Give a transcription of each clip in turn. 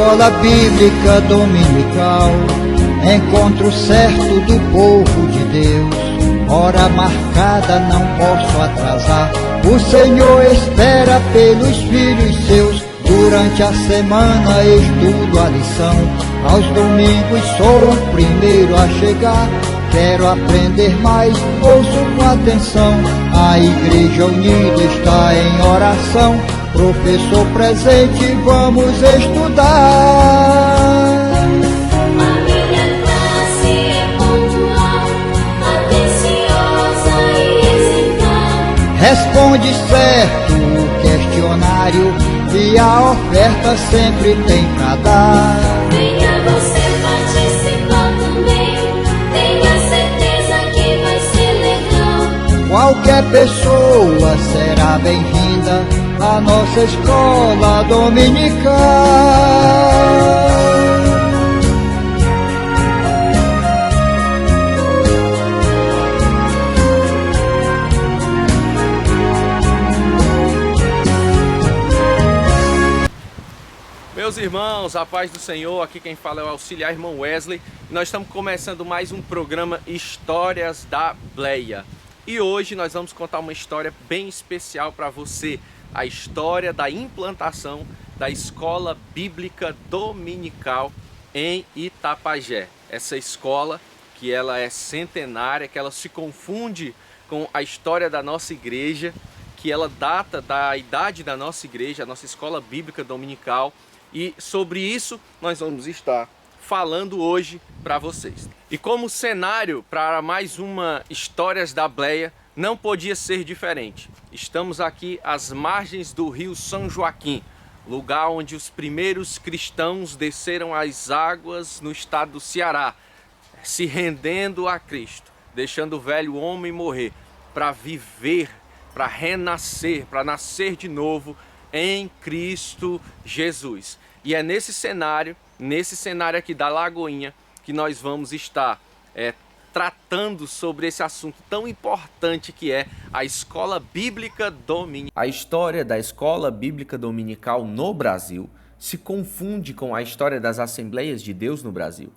escola bíblica dominical, encontro certo do povo de Deus. Hora marcada, não posso atrasar. O Senhor espera pelos filhos seus. Durante a semana estudo a lição. Aos domingos sou o primeiro a chegar. Quero aprender mais, ouço com atenção. A igreja unida está em oração. Professor presente, vamos estudar. A minha classe é pontual, atenciosa e exemplar. Responde certo o questionário e a oferta sempre tem pra dar. Venha você participar também, tenha certeza que vai ser legal. Qualquer pessoa será bem-vinda à nossa escola dominical. Meus irmãos, a paz do Senhor, aqui quem fala é o auxiliar irmão Wesley. E nós estamos começando mais um programa Histórias da Bleia. E hoje nós vamos contar uma história bem especial para você. A história da implantação da Escola Bíblica Dominical em Itapajé. Essa escola que ela é centenária, que ela se confunde com a história da nossa igreja, que ela data da idade da nossa igreja, a nossa Escola Bíblica Dominical. E sobre isso nós vamos estar falando hoje para vocês. E como cenário para mais uma Histórias da Bleia, não podia ser diferente. Estamos aqui às margens do rio São Joaquim, lugar onde os primeiros cristãos desceram as águas no estado do Ceará, se rendendo a Cristo, deixando o velho homem morrer, para viver, para renascer, para nascer de novo em Cristo Jesus. E é nesse cenário aqui da Lagoinha, que nós vamos estar tratando sobre esse assunto tão importante que é a Escola Bíblica Dominical. A história da Escola Bíblica Dominical no Brasil se confunde com a história das Assembleias de Deus no Brasil.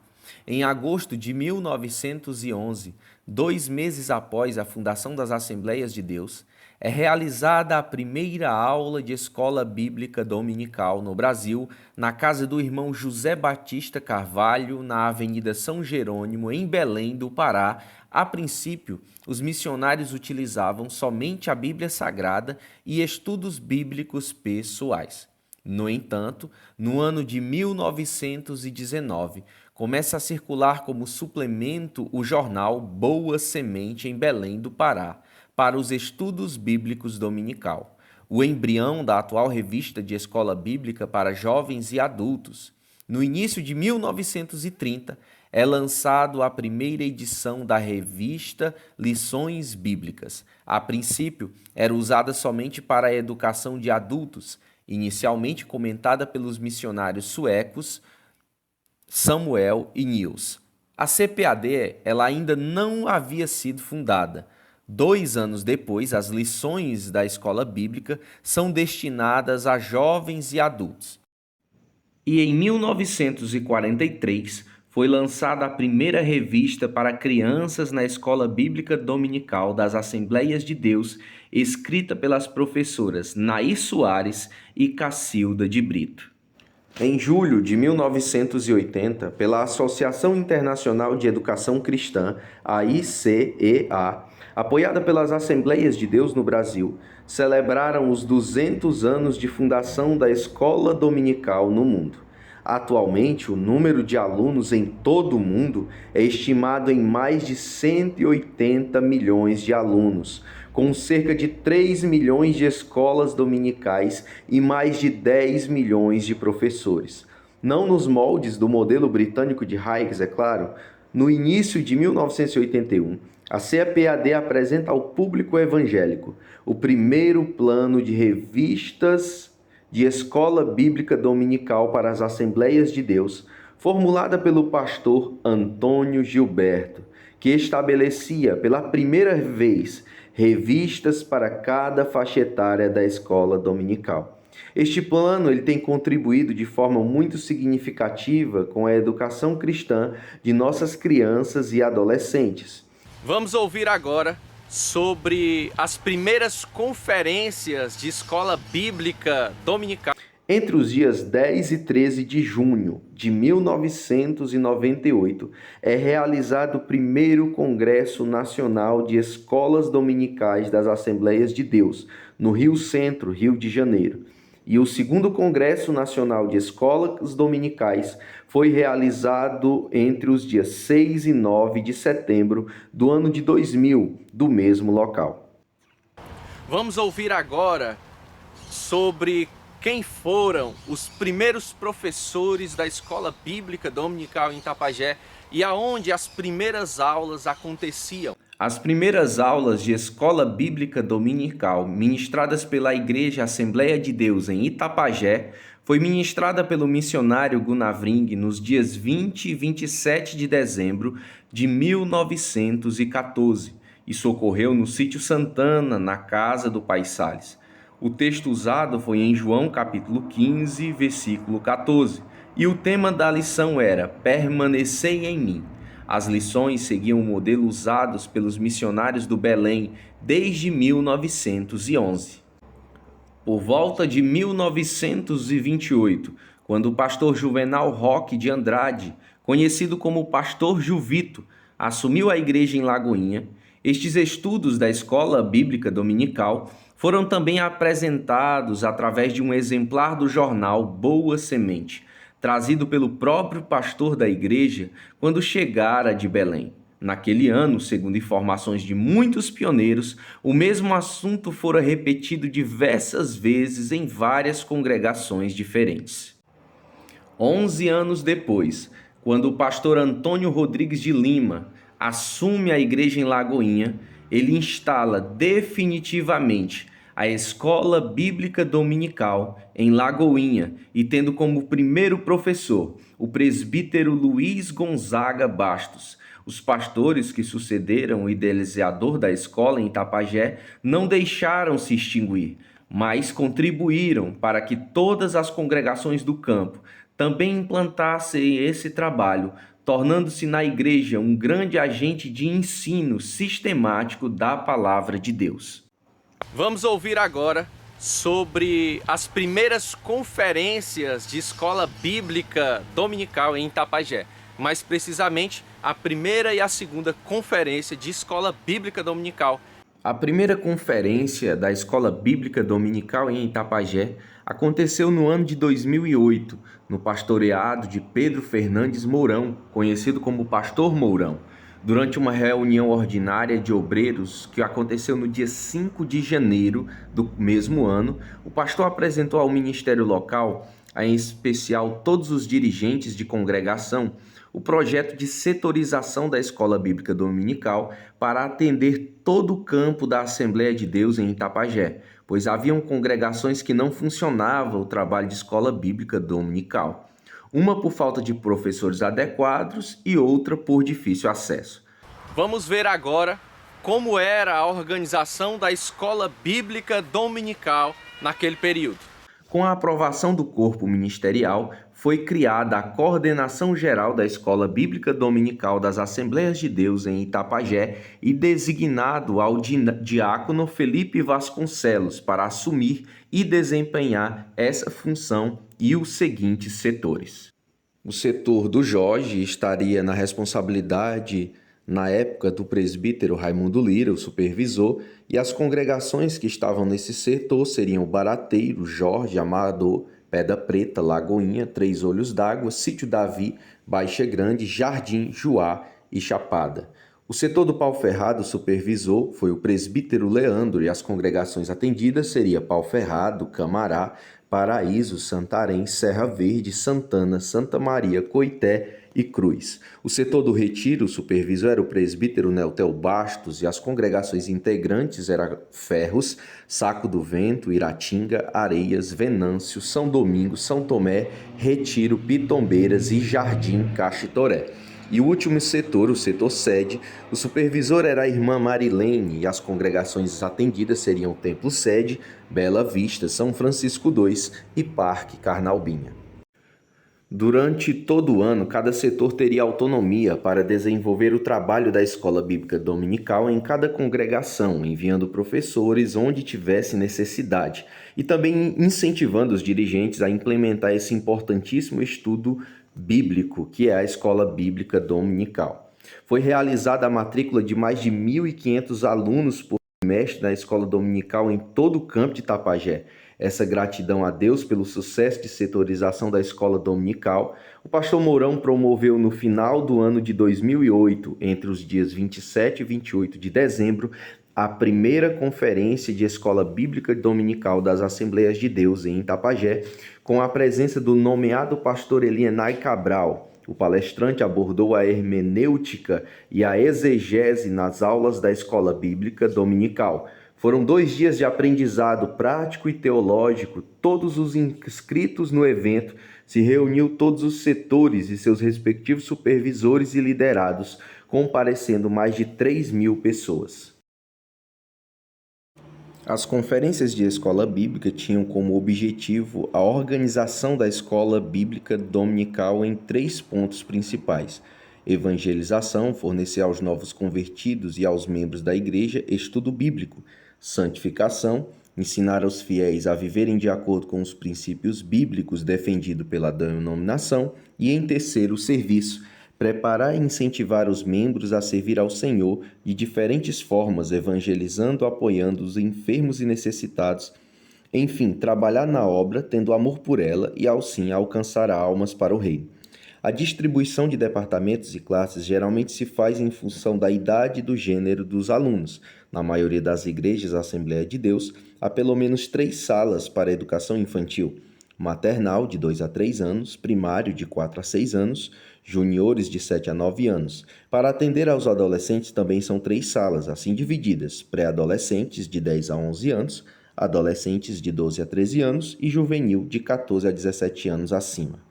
Em agosto de 1911, 2 meses após a fundação das Assembleias de Deus, é realizada a primeira aula de escola bíblica dominical no Brasil, na casa do irmão José Batista Carvalho, na Avenida São Jerônimo, em Belém do Pará. A princípio, os missionários utilizavam somente a Bíblia Sagrada e estudos bíblicos pessoais. No entanto, no ano de 1919, começa a circular como suplemento o jornal Boa Semente em Belém do Pará, para os estudos bíblicos dominical, o embrião da atual revista de escola bíblica para jovens e adultos. No início de 1930, é lançado a primeira edição da revista Lições Bíblicas. A princípio, era usada somente para a educação de adultos, inicialmente comentada pelos missionários suecos Samuel e Niels. A CPAD ela ainda não havia sido fundada. 2 anos depois, as lições da escola bíblica são destinadas a jovens e adultos. E em 1943 foi lançada a primeira revista para crianças na Escola Bíblica Dominical das Assembleias de Deus, escrita pelas professoras Nair Soares e Cacilda de Brito. Em julho de 1980, pela Associação Internacional de Educação Cristã, a ICEA, apoiada pelas Assembleias de Deus no Brasil, celebraram os 200 anos de fundação da Escola Dominical no mundo. Atualmente, o número de alunos em todo o mundo é estimado em mais de 180 milhões de alunos, com cerca de 3 milhões de escolas dominicais e mais de 10 milhões de professores. Não nos moldes do modelo britânico de Higgs, é claro. No início de 1981, a CPAD apresenta ao público evangélico o primeiro plano de revistas de escola bíblica dominical para as Assembleias de Deus, formulada pelo pastor Antônio Gilberto, que estabelecia pela primeira vez revistas para cada faixa etária da escola dominical. Este plano ele tem contribuído de forma muito significativa com a educação cristã de nossas crianças e adolescentes. Vamos ouvir agora sobre as primeiras conferências de escola bíblica dominical. Entre os dias 10 e 13 de junho de 1998, é realizado o primeiro Congresso Nacional de Escolas Dominicais das Assembleias de Deus, no Rio Centro, Rio de Janeiro. E o segundo Congresso Nacional de Escolas Dominicais foi realizado entre os dias 6 e 9 de setembro do ano de 2000, do mesmo local. Vamos ouvir agora sobre quem foram os primeiros professores da Escola Bíblica Dominical em Itapajé e aonde as primeiras aulas aconteciam. As primeiras aulas de Escola Bíblica Dominical, ministradas pela Igreja Assembleia de Deus em Itapajé, foi ministrada pelo missionário Gunavring nos dias 20 e 27 de dezembro de 1914. Isso ocorreu no Sítio Santana, na casa do Pai Salles. O texto usado foi em João capítulo 15, versículo 14, e o tema da lição era Permanecei em mim. As lições seguiam o modelo usado pelos missionários do Belém desde 1911. Por volta de 1928, quando o pastor Juvenal Roque de Andrade, conhecido como Pastor Juvito, assumiu a igreja em Lagoinha, estes estudos da Escola Bíblica Dominical foram também apresentados através de um exemplar do jornal Boa Semente, trazido pelo próprio pastor da igreja quando chegara de Belém. Naquele ano, segundo informações de muitos pioneiros, o mesmo assunto fora repetido diversas vezes em várias congregações diferentes. 11 anos depois, quando o pastor Antônio Rodrigues de Lima assume a igreja em Lagoinha, ele instala definitivamente a Escola Bíblica Dominical em Lagoinha e tendo como primeiro professor o presbítero Luiz Gonzaga Bastos. Os pastores que sucederam o idealizador da escola em Itapajé não deixaram se extinguir, mas contribuíram para que todas as congregações do campo também implantassem esse trabalho, tornando-se na igreja um grande agente de ensino sistemático da palavra de Deus. Vamos ouvir agora sobre as primeiras conferências de escola bíblica dominical em Itapajé. Mais precisamente, a primeira e a segunda conferência de escola bíblica dominical. A primeira conferência da Escola Bíblica Dominical em Itapajé aconteceu no ano de 2008, no pastoreado de Pedro Fernandes Mourão, conhecido como Pastor Mourão, durante uma reunião ordinária de obreiros que aconteceu no dia 5 de janeiro do mesmo ano. O pastor apresentou ao ministério local, em especial todos os dirigentes de congregação, o projeto de setorização da Escola Bíblica Dominical para atender todo o campo da Assembleia de Deus em Itapajé, pois haviam congregações que não funcionava o trabalho de Escola Bíblica Dominical, uma por falta de professores adequados e outra por difícil acesso. Vamos ver agora como era a organização da Escola Bíblica Dominical naquele período. Com a aprovação do corpo ministerial, foi criada a Coordenação Geral da Escola Bíblica Dominical das Assembleias de Deus em Itapajé e designado ao diácono Felipe Vasconcelos para assumir e desempenhar essa função e os seguintes setores. O setor do Jorge estaria na responsabilidade, na época, do presbítero Raimundo Lira, o supervisor, e as congregações que estavam nesse setor seriam o Barateiro, Jorge, Amador, Pedra Preta, Lagoinha, Três Olhos d'Água, Sítio Davi, Baixa Grande, Jardim, Juá e Chapada. O setor do Pau Ferrado, supervisor, foi o presbítero Leandro e as congregações atendidas seriam Pau Ferrado, Camará, Paraíso, Santarém, Serra Verde, Santana, Santa Maria, Coité e Cruz. O setor do Retiro, o supervisor era o presbítero Neltel Bastos e as congregações integrantes eram Ferros, Saco do Vento, Iratinga, Areias, Venâncio, São Domingos, São Tomé, Retiro, Pitombeiras e Jardim Caxitoré. E o último setor, o setor sede, o supervisor era a irmã Marilene e as congregações atendidas seriam o Templo Sede, Bela Vista, São Francisco II e Parque Carnalbinha. Durante todo o ano, cada setor teria autonomia para desenvolver o trabalho da escola bíblica dominical em cada congregação, enviando professores onde tivesse necessidade e também incentivando os dirigentes a implementar esse importantíssimo estudo bíblico, que é a escola bíblica dominical. Foi realizada a matrícula de mais de 1.500 alunos por semestre na escola dominical em todo o campo de Itapajé. Essa gratidão a Deus pelo sucesso de setorização da escola dominical, o pastor Mourão promoveu no final do ano de 2008, entre os dias 27 e 28 de dezembro, a primeira conferência de escola bíblica dominical das Assembleias de Deus em Itapajé, com a presença do nomeado pastor Elienay Cabral. O palestrante abordou a hermenêutica e a exegese nas aulas da escola bíblica dominical. Foram 2 dias de aprendizado prático e teológico. Todos os inscritos no evento se reuniu todos os setores e seus respectivos supervisores e liderados, comparecendo mais de 3.000 pessoas. As conferências de escola bíblica tinham como objetivo a organização da escola bíblica dominical em 3 pontos principais: evangelização, fornecer aos novos convertidos e aos membros da igreja estudo bíblico; santificação, ensinar aos fiéis a viverem de acordo com os princípios bíblicos defendidos pela denominação; e em terceiro, serviço, preparar e incentivar os membros a servir ao Senhor de diferentes formas, evangelizando, apoiando os enfermos e necessitados. Enfim, trabalhar na obra, tendo amor por ela e, assim, alcançar almas para o reino. A distribuição de departamentos e classes geralmente se faz em função da idade e do gênero dos alunos. Na maioria das igrejas Assembleia de Deus, há pelo menos 3 salas para educação infantil: maternal, de 2 a 3 anos, primário, de 4 a 6 anos, juniores, de 7 a 9 anos. Para atender aos adolescentes também são 3 salas, assim divididas: pré-adolescentes, de 10 a 11 anos, adolescentes, de 12 a 13 anos e juvenil, de 14 a 17 anos acima.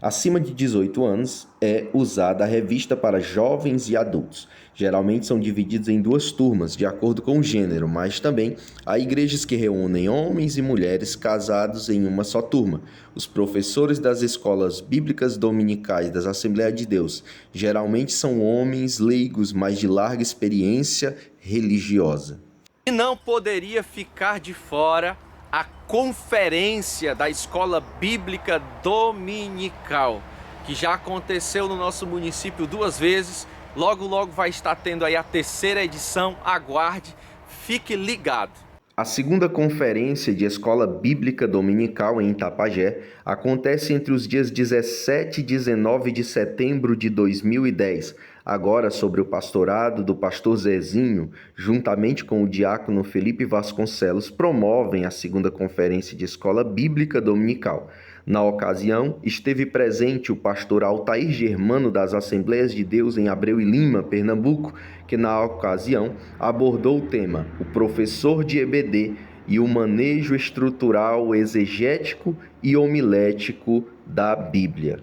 Acima de 18 anos é usada a revista para jovens e adultos. Geralmente são divididos em 2 turmas, de acordo com o gênero, mas também há igrejas que reúnem homens e mulheres casados em uma só turma. Os professores das escolas bíblicas dominicais das Assembleias de Deus geralmente são homens leigos, mas de larga experiência religiosa. E não poderia ficar de fora a conferência da Escola Bíblica Dominical, que já aconteceu no nosso município 2 vezes, logo vai estar tendo aí a 3ª edição, aguarde, fique ligado. A 2ª conferência de Escola Bíblica Dominical em Itapajé acontece entre os dias 17 e 19 de setembro de 2010, agora sobre o pastorado do pastor Zezinho, juntamente com o diácono Felipe Vasconcelos, promovem a 2ª conferência de Escola Bíblica Dominical. Na ocasião, esteve presente o pastor Altair Germano das Assembleias de Deus em Abreu e Lima, Pernambuco, que na ocasião abordou o tema "O professor de EBD e o manejo estrutural, exegético e homilético da Bíblia".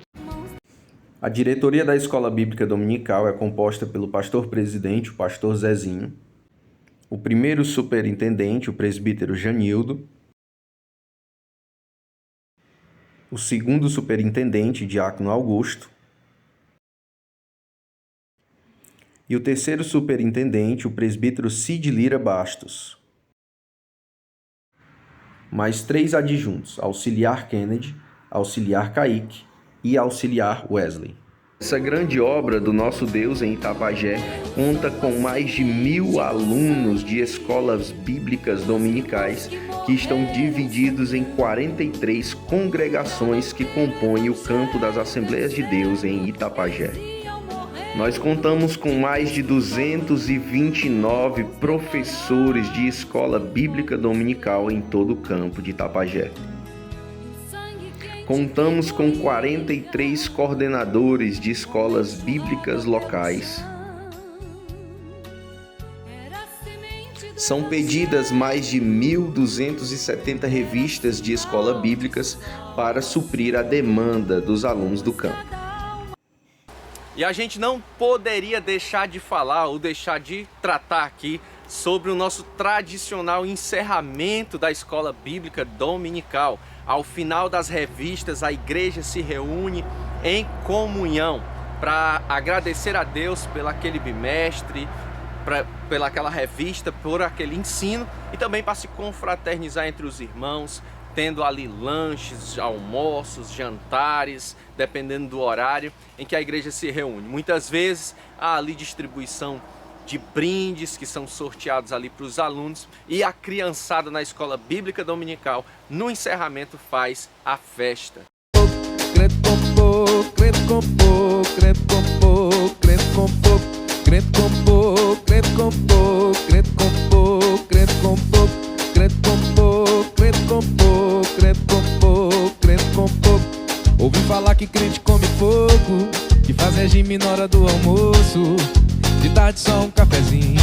A diretoria da Escola Bíblica Dominical é composta pelo pastor-presidente, o pastor Zezinho, o primeiro superintendente, o presbítero Janildo, o 2º superintendente, diácono Augusto, e o 3º superintendente, o presbítero Cid Lira Bastos. Mais 3 adjuntos: auxiliar Kennedy, auxiliar Kaique e auxiliar Wesley. Essa grande obra do nosso Deus em Itapajé conta com mais de 1.000 alunos de escolas bíblicas dominicais que estão divididos em 43 congregações que compõem o campo das Assembleias de Deus em Itapajé. Nós contamos com mais de 229 professores de escola bíblica dominical em todo o campo de Itapajé. Contamos com 43 coordenadores de escolas bíblicas locais. São pedidas mais de 1.270 revistas de escola bíblicas para suprir a demanda dos alunos do campo. E a gente não poderia deixar de falar ou deixar de tratar aqui sobre o nosso tradicional encerramento da escola bíblica dominical. Ao final das revistas, a igreja se reúne em comunhão para agradecer a Deus pelo aquele bimestre, pela aquela revista, por aquele ensino e também para se confraternizar entre os irmãos, tendo ali lanches, almoços, jantares, dependendo do horário em que a igreja se reúne. Muitas vezes há ali distribuição de brindes que são sorteados ali para os alunos e a criançada na escola bíblica dominical, no encerramento, faz a festa. Ouvi falar que crente come pouco, que faz regime na hora do almoço, de tarde só um cafezinho,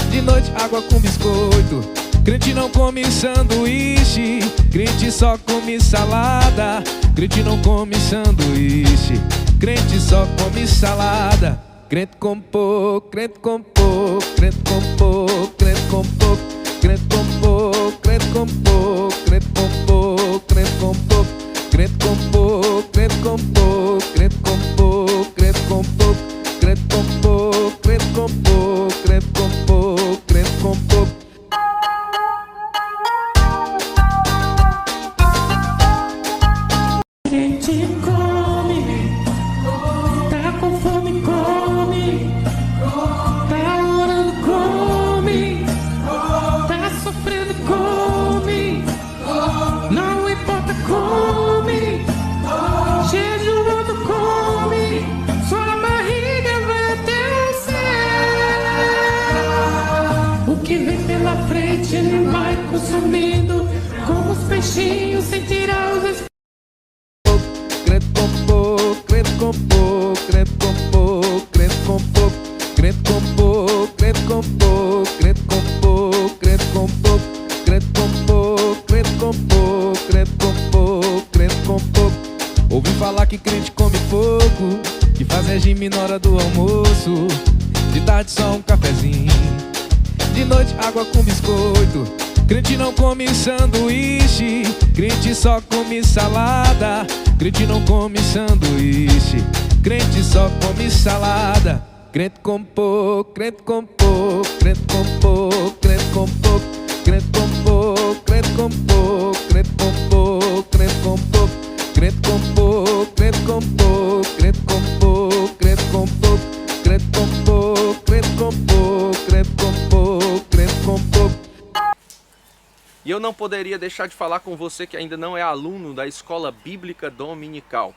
de noite água com biscoito. Crente não come sanduíche, crente só come salada. Crente não come sanduíche, crente só come salada. Crente com pouco, crente com pouco, crente com pouco, crente com pouco, crente com pouco, crente com pouco, crente com pouco, crente com pouco, crente com pouco, crente com pouco, crente com pouco, crente com pouco, crente com pouco, crente com pouco, crente com pouco, crente com pouco. Crente come, tá com fome, come, tá orando, come, tá sofrendo, come, não importa, come, jejuando, come, sua barriga vai até o céu. O que vem pela frente ele vai consumindo, como os peixinhos sem tirar os espinhos. Crente com pouco, crente com pouco, crente com pouco, crente com pouco, crente com pouco, crente com pouco, crente com pouco, crente com pouco, crente com pouco, crente com pouco, crente com pouco, crente com pouco. Ouvi falar que crente come pouco, que faz regime na hora do almoço, de tarde só um cafezinho, de noite água com biscoito. Crente não come sanduíche, crente só come salada. Crente não come sanduíche, crente só come salada. Crente com pouco, crente com pouco, crente com pouco, crente com pouco, crente com pouco, crente com pouco, crente com pouco, crente com pouco, crente com pouco, crente com pouco, crente com pouco, crente com pouco, crente com pouco, crente com pouco, crente com pouco, crente com pouco. E eu não poderia deixar de falar com você que ainda não é aluno da escola bíblica dominical.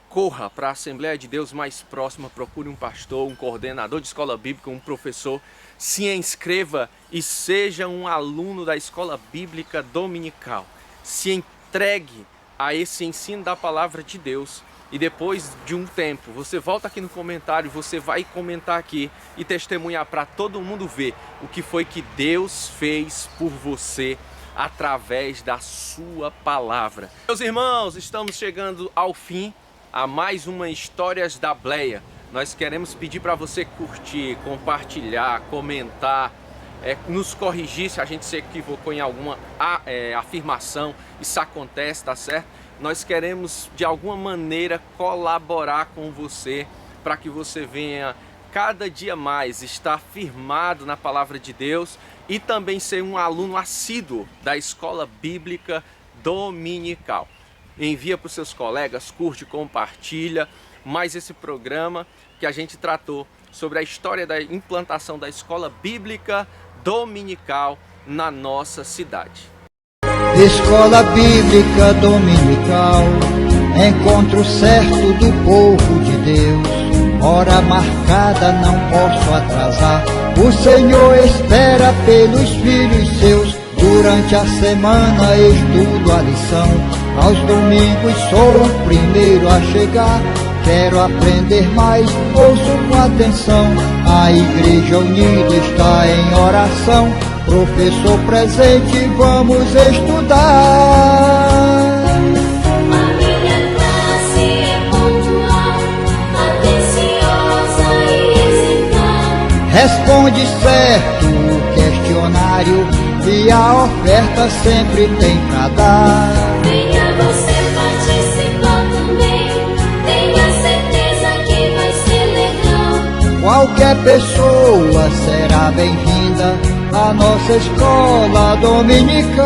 Corra para a Assembleia de Deus mais próxima, procure um pastor, um coordenador de escola bíblica, um professor, se inscreva e seja um aluno da escola bíblica dominical. Se entregue a esse ensino da palavra de Deus e depois de um tempo você volta aqui no comentário, você vai comentar aqui e testemunhar para todo mundo ver o que foi que Deus fez por você através da sua palavra. Meus irmãos, estamos chegando ao fim a mais uma Histórias da Bleia. Nós queremos pedir para você curtir, compartilhar, comentar, nos corrigir se a gente se equivocou em alguma afirmação. Isso acontece, tá certo? Nós queremos de alguma maneira colaborar com você para que você venha cada dia mais estar firmado na palavra de Deus e também ser um aluno assíduo da escola bíblica dominical. Envia para os seus colegas, curte, compartilha mais esse programa que a gente tratou sobre a história da implantação da escola bíblica dominical na nossa cidade. Escola Bíblica Dominical, encontro certo do povo de Deus. Hora marcada, não posso atrasar. O Senhor espera pelos filhos seus. Durante a semana estudo a lição. Aos domingos sou o primeiro a chegar. Quero aprender mais, ouço com atenção. A igreja unida está em oração. Professor presente, vamos estudar. A minha classe é pontual, atenciosa. Responde certo o questionário e a oferta sempre tem pra dar. Venha você participar também, tenha certeza que vai ser legal. Qualquer pessoa será bem-vinda à nossa escola dominical.